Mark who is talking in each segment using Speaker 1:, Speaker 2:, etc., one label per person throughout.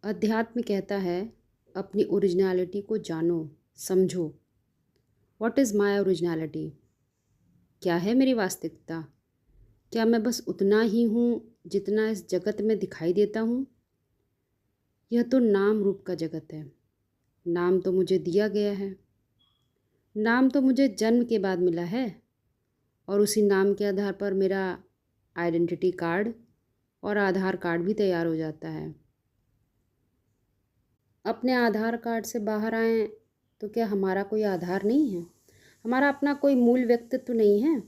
Speaker 1: अध्यात्म कहता है अपनी ओरिजिनलिटी को जानो, समझो। What is my originality? क्या है मेरी वास्तविकता? क्या मैं बस उतना ही हूँ जितना इस जगत में दिखाई देता हूँ? यह तो नाम रूप का जगत है। नाम तो मुझे दिया गया है। नाम तो मुझे जन्म के बाद मिला है और उसी नाम के आधार पर मेरा आइडेंटिटी कार्ड और आधार कार्ड भी तैयार हो जाता है। अपने आधार कार्ड से बाहर आएं तो क्या हमारा कोई आधार नहीं है? हमारा अपना कोई मूल व्यक्तित्व नहीं है?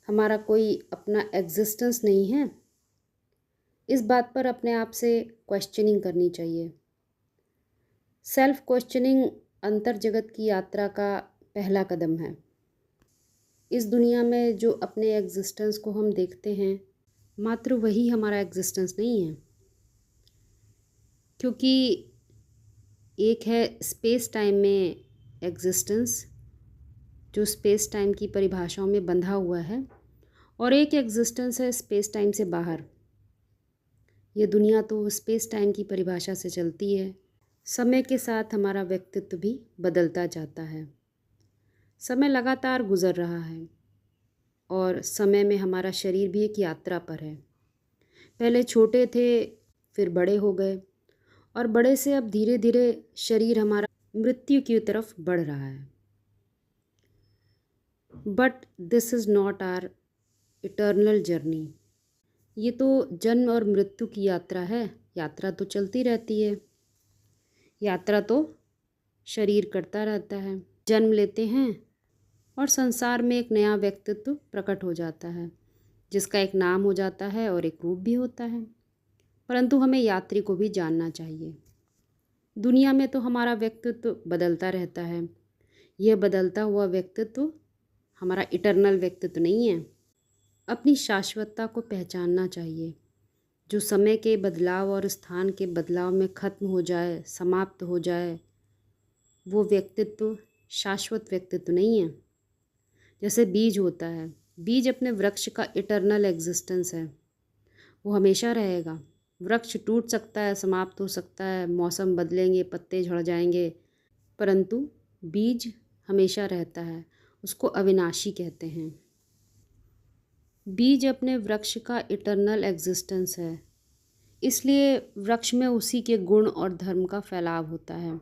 Speaker 1: हमारा कोई अपना एग्जिस्टेंस नहीं है? इस बात पर अपने आप से क्वेश्चनिंग करनी चाहिए। सेल्फ क्वेश्चनिंग अंतर जगत की यात्रा का पहला कदम है। इस दुनिया में जो अपने एग्जिस्टेंस को हम देखते हैं, मात्र वही हमारा एग्जिस्टेंस नहीं है। क्योंकि एक है स्पेस टाइम में एग्जिस्टेंस, जो स्पेस टाइम की परिभाषाओं में बंधा हुआ है, और एक एग्जिस्टेंस है स्पेस टाइम से बाहर। ये दुनिया तो स्पेस टाइम की परिभाषा से चलती है। समय के साथ हमारा व्यक्तित्व भी बदलता जाता है। समय लगातार गुजर रहा है और समय में हमारा शरीर भी एक यात्रा पर है। पहले छोटे थे, फिर बड़े हो गए, और बड़े से अब धीरे धीरे शरीर हमारा मृत्यु की तरफ बढ़ रहा है। But this is not our eternal journey. ये तो जन्म और मृत्यु की यात्रा है। यात्रा तो चलती रहती है। यात्रा तो शरीर करता रहता है। जन्म लेते हैं और संसार में एक नया व्यक्तित्व प्रकट हो जाता है, जिसका एक नाम हो जाता है और एक रूप भी होता है। परंतु हमें यात्री को भी जानना चाहिए। दुनिया में तो हमारा व्यक्तित्व बदलता रहता है। यह बदलता हुआ व्यक्तित्व हमारा इटर्नल व्यक्तित्व नहीं है। अपनी शाश्वतता को पहचानना चाहिए, जो समय के बदलाव और स्थान के बदलाव में खत्म हो जाए, समाप्त हो जाए। वो व्यक्तित्व शाश्वत व्यक्तित्व नहीं है। जैसे बीज होता है, बीज अपने वृक्ष का इटर्नल एग्जिस्टेंस है। वो हमेशा रहेगा। वृक्ष टूट सकता है, समाप्त हो सकता है, मौसम बदलेंगे, पत्ते झड़ जाएंगे, परंतु बीज हमेशा रहता है। उसको अविनाशी कहते हैं। बीज अपने वृक्ष का इटर्नल एग्जिस्टेंस है, इसलिए वृक्ष में उसी के गुण और धर्म का फैलाव होता है।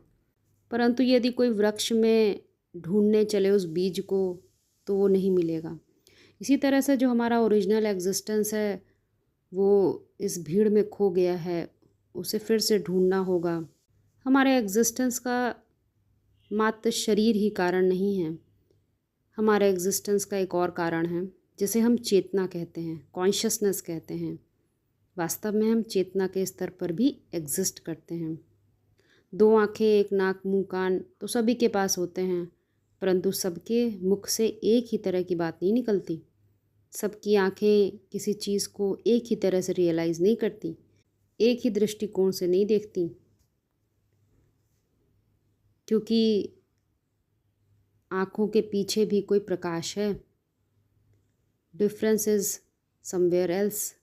Speaker 1: परंतु यदि कोई वृक्ष में ढूंढने चले उस बीज को, तो वो नहीं मिलेगा। इसी तरह से जो हमारा ओरिजिनल एग्जिस्टेंस है, वो इस भीड़ में खो गया है। उसे फिर से ढूंढना होगा। हमारे एग्जिस्टेंस का मात्र शरीर ही कारण नहीं है। हमारे एग्जिस्टेंस का एक और कारण है, जिसे हम चेतना कहते हैं, कॉन्शसनेस कहते हैं। वास्तव में हम चेतना के स्तर पर भी एग्जिस्ट करते हैं। दो आँखें, एक नाक, मुंह, कान तो सभी के पास होते हैं, परंतु सबके मुख से एक ही तरह की बात नहीं निकलती। सबकी आँखें किसी चीज़ को एक ही तरह से रियलाइज़ नहीं करती, एक ही दृष्टिकोण से नहीं देखती, क्योंकि आँखों के पीछे भी कोई प्रकाश है। Difference is somewhere else.